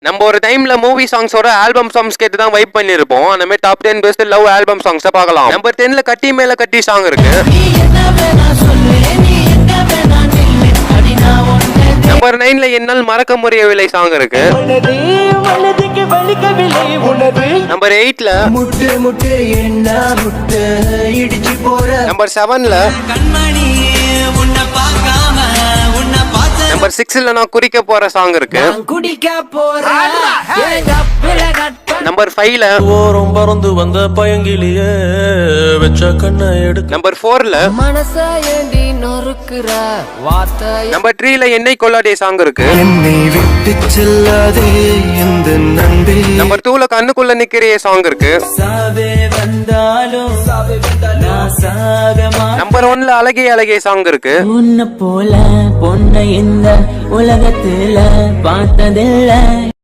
நம்ம ஒரு டைம்ல மூவி சாங்ஸோட ஆல்பம் சாங்ஸ் கேட்டு தான் வைப் பண்ணிருப்போம். அந்த மாதிரி top 10 best love album songs பார்க்கலாம். நம்பர் 10ல கட்டி மேல கட்டி சாங் இருக்கு. நம்பர் 9ல என்னால் மறக்க முடியவில்லை சாங் இருக்கு. நம்பர் 8ல நம்பர் 7ல நம்பர் 6ல நான் குடிக்க போற சாங் இருக்கு. நம்பர் 5ல பறந்து வந்த பயங்கிலியே வெச்ச கண்ணை எடுக்க. நம்பர் 4ல நம்பர் 3ல என்னை கொள்ளாதே சாங் இருக்கு. நம்பர் 2ல கண்ணுக்குள்ள நிக்கிறியே சாங் இருக்கு. நம்பர் 1ல அழகே அழகே சாங் இருக்கு. உன்னை போல பொண்ணை இந்த உலகத்துல பார்த்ததில்லை.